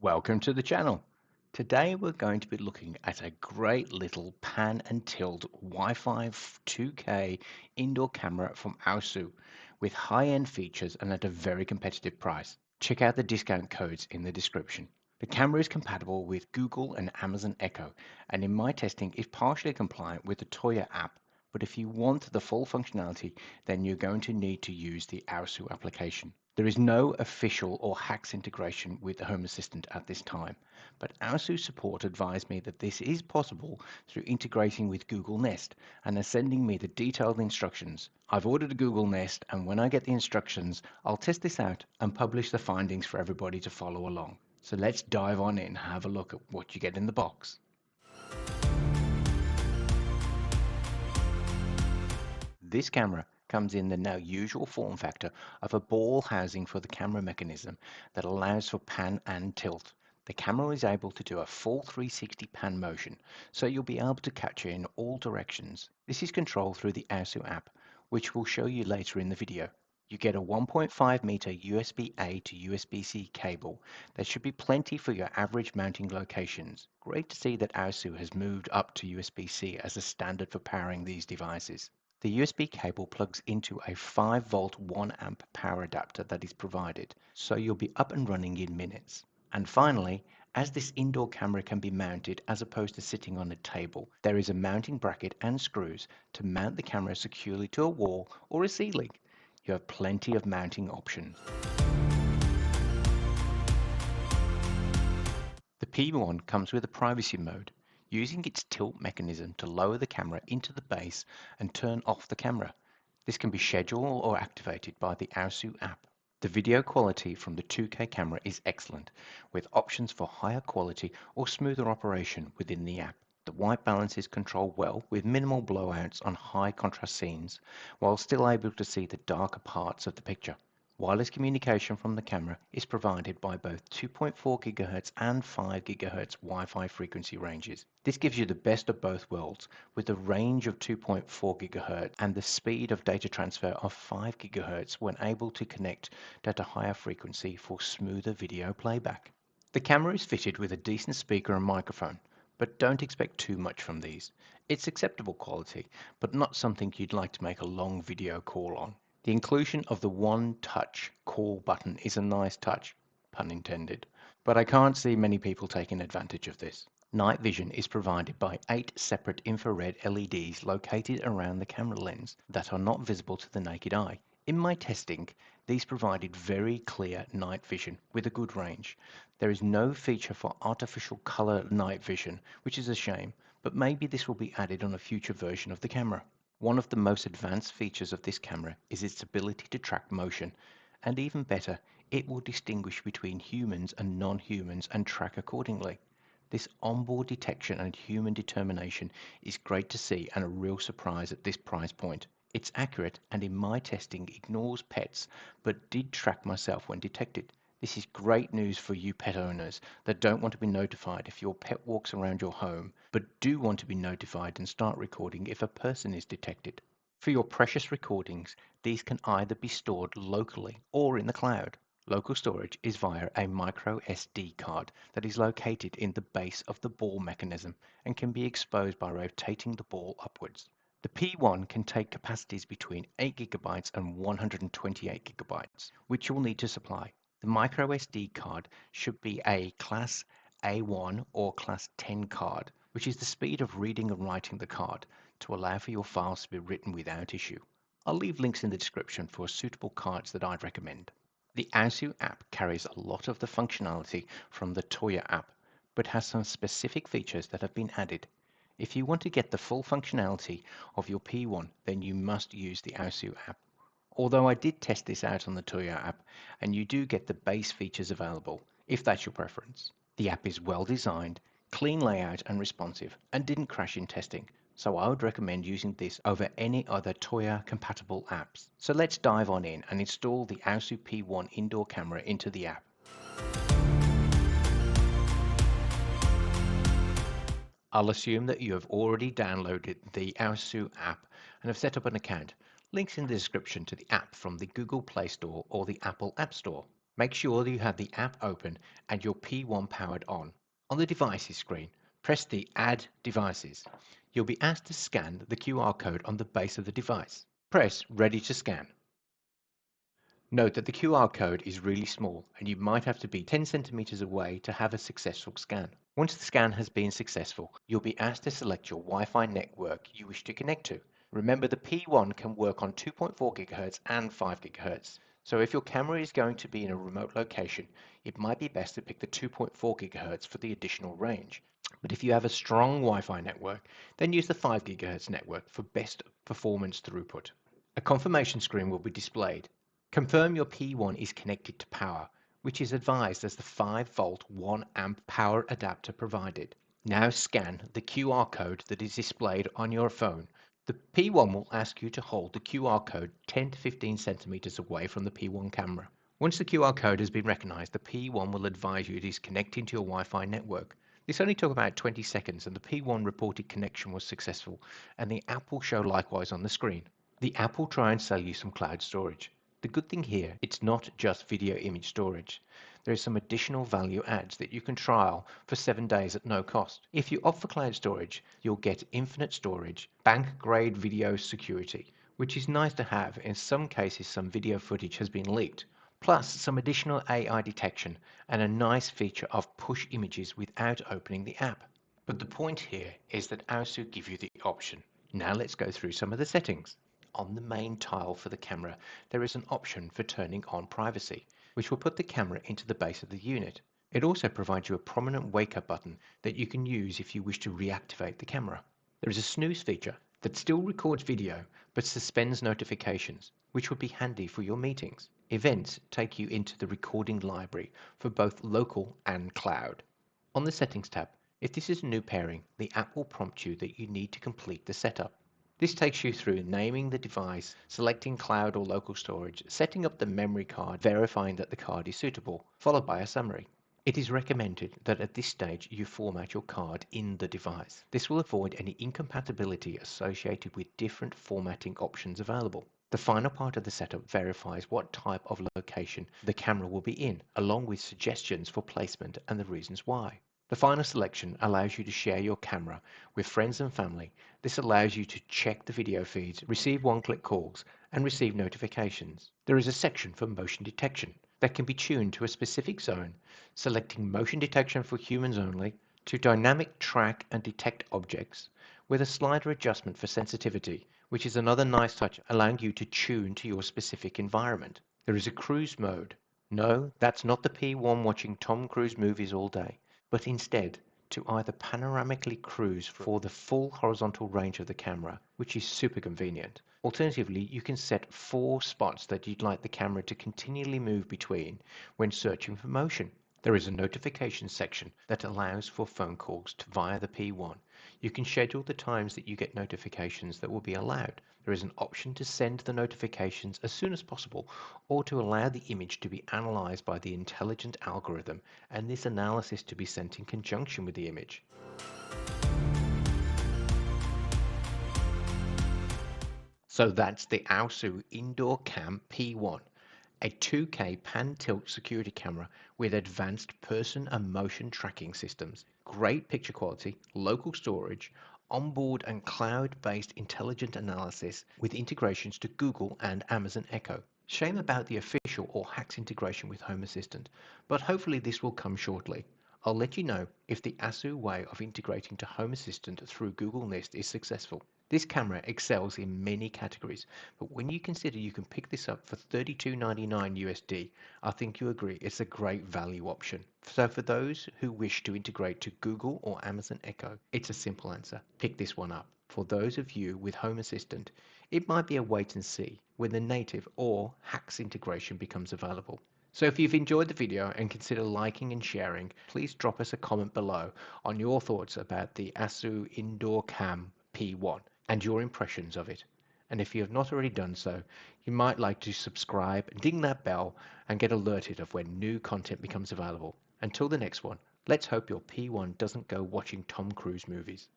Welcome to the channel. Today we're going to be looking at a great little pan and tilt Wi-Fi 2K indoor camera from Aosu with high-end features and at a very competitive price. Check out the discount codes in the description. The camera is compatible with Google and Amazon Echo, and in my testing is partially compliant with the Toya app. But if you want the full functionality, then you're going to need to use the Aosu application. There is no official or HACS integration with the Home Assistant at this time, but Aosu support advised me that this is possible through integrating with Google Nest and are sending me the detailed instructions. I've ordered a Google Nest, and when I get the instructions, I'll test this out and publish the findings for everybody to follow along. So let's dive on in and have a look at what you get in the box. This camera comes in the now usual form factor of a ball housing for the camera mechanism that allows for pan and tilt. The camera is able to do a full 360 pan motion, so you'll be able to capture in all directions. This is controlled through the ASU app, which we'll show you later in the video. You get a 1.5 meter USB-A to USB-C cable. There should be plenty for your average mounting locations. Great to see that ASU has moved up to USB-C as a standard for powering these devices. The USB cable plugs into a 5-volt 1 amp power adapter that is provided, so you'll be up and running in minutes. And finally, as this indoor camera can be mounted as opposed to sitting on a table, there is a mounting bracket and screws to mount the camera securely to a wall or a ceiling. You have plenty of mounting options. The P1 comes with a privacy mode, using its tilt mechanism to lower the camera into the base and turn off the camera. This can be scheduled or activated by the Aosu app. The video quality from the 2K camera is excellent, with options for higher quality or smoother operation within the app. The white balance is controlled well with minimal blowouts on high contrast scenes, while still able to see the darker parts of the picture. Wireless communication from the camera is provided by both 2.4 GHz and 5 GHz Wi-Fi frequency ranges. This gives you the best of both worlds, with a range of 2.4 GHz and the speed of data transfer of 5 GHz when able to connect at a higher frequency for smoother video playback. The camera is fitted with a decent speaker and microphone, but don't expect too much from these. It's acceptable quality, but not something you'd like to make a long video call on. The inclusion of the one touch call button is a nice touch, pun intended, but I can't see many people taking advantage of this. Night vision is provided by 8 separate infrared LEDs located around the camera lens that are not visible to the naked eye. In my testing, these provided very clear night vision with a good range. There is no feature for artificial color night vision, which is a shame, but maybe this will be added on a future version of the camera. One of the most advanced features of this camera is its ability to track motion, and even better, it will distinguish between humans and non-humans and track accordingly. This onboard detection and human determination is great to see and a real surprise at this price point. It's accurate and in my testing ignores pets, but did track myself when detected. This is great news for you pet owners that don't want to be notified if your pet walks around your home, but do want to be notified and start recording if a person is detected. For your precious recordings, these can either be stored locally or in the cloud. Local storage is via a micro SD card that is located in the base of the ball mechanism and can be exposed by rotating the ball upwards. The P1 can take capacities between 8 GB and 128 GB, which you'll need to supply. The micro SD card should be a Class A1 or Class 10 card, which is the speed of reading and writing the card to allow for your files to be written without issue. I'll leave links in the description for suitable cards that I'd recommend. The ASU app carries a lot of the functionality from the Toya app, but has some specific features that have been added. If you want to get the full functionality of your P1, then you must use the ASU app. Although I did test this out on the Toya app, and you do get the base features available, if that's your preference. The app is well designed, clean layout and responsive, and didn't crash in testing, so I would recommend using this over any other Toya compatible apps. So let's dive on in and install the ASU P1 indoor camera into the app. I'll assume that you have already downloaded the ASU app and have set up an account. Links in the description to the app from the Google Play Store or the Apple App Store. Make sure that you have the app open and your P1 powered on. On the Devices screen, press the Add Devices. You'll be asked to scan the QR code on the base of the device. Press Ready to Scan. Note that the QR code is really small and you might have to be 10 centimeters away to have a successful scan. Once the scan has been successful, you'll be asked to select your Wi-Fi network you wish to connect to. Remember, the P1 can work on 2.4 GHz and 5 GHz. So if your camera is going to be in a remote location, it might be best to pick the 2.4 GHz for the additional range. But if you have a strong Wi-Fi network, then use the 5 GHz network for best performance throughput. A confirmation screen will be displayed. Confirm your P1 is connected to power, which is advised as the 5-volt 1-amp power adapter provided. Now scan the QR code that is displayed on your phone. The P1 will ask you to hold the QR code 10 to 15 centimeters away from the P1 camera. Once the QR code has been recognized, the P1 will advise you it is connecting to your Wi-Fi network. This only took about 20 seconds and the P1 reported connection was successful, and the app will show likewise on the screen. The app will try and sell you some cloud storage. The good thing here, it's not just video image storage. There is some additional value adds that you can trial for 7 days at no cost. If you opt for cloud storage, you'll get infinite storage, bank grade video security, which is nice to have. In some cases, some video footage has been leaked, plus some additional AI detection and a nice feature of push images without opening the app. But the point here is that AOSU give you the option. Now let's go through some of the settings. On the main tile for the camera, there is an option for turning on privacy, which will put the camera into the base of the unit. It also provides you a prominent wake-up button that you can use if you wish to reactivate the camera. There is a snooze feature that still records video but suspends notifications, which would be handy for your meetings. Events take you into the recording library for both local and cloud. On the Settings tab, if this is a new pairing, the app will prompt you that you need to complete the setup. This takes you through naming the device, selecting cloud or local storage, setting up the memory card, verifying that the card is suitable, followed by a summary. It is recommended that at this stage you format your card in the device. This will avoid any incompatibility associated with different formatting options available. The final part of the setup verifies what type of location the camera will be in, along with suggestions for placement and the reasons why. The final selection allows you to share your camera with friends and family. This allows you to check the video feeds, receive one-click calls, and receive notifications. There is a section for motion detection that can be tuned to a specific zone, selecting motion detection for humans only, to dynamic track and detect objects, with a slider adjustment for sensitivity, which is another nice touch allowing you to tune to your specific environment. There is a cruise mode. No, that's not the P1 watching Tom Cruise movies all day, but instead to either panoramically cruise for the full horizontal range of the camera, which is super convenient. Alternatively, you can set 4 spots that you'd like the camera to continually move between when searching for motion. There is a notification section that allows for phone calls via the P1. You can schedule the times that you get notifications that will be allowed. There is an option to send the notifications as soon as possible or to allow the image to be analyzed by the intelligent algorithm and this analysis to be sent in conjunction with the image. So that's the AOSU Indoor Cam P1, a 2K pan-tilt security camera with advanced person and motion tracking systems, great picture quality, local storage, onboard and cloud-based intelligent analysis with integrations to Google and Amazon Echo. Shame about the official or HACS integration with Home Assistant, but hopefully this will come shortly. I'll let you know if the AOSU way of integrating to Home Assistant through Google Nest is successful. This camera excels in many categories, but when you consider you can pick this up for $32.99 USD, I think you agree it's a great value option. So for those who wish to integrate to Google or Amazon Echo, it's a simple answer. Pick this one up. For those of you with Home Assistant, it might be a wait and see when the native or HACS integration becomes available. So if you've enjoyed the video and consider liking and sharing, please drop us a comment below on your thoughts about the AOSU Indoor Cam P1 and your impressions of it. And if you have not already done so, you might like to subscribe, ding that bell, and get alerted of when new content becomes available. Until the next one, let's hope your P1 doesn't go watching Tom Cruise movies.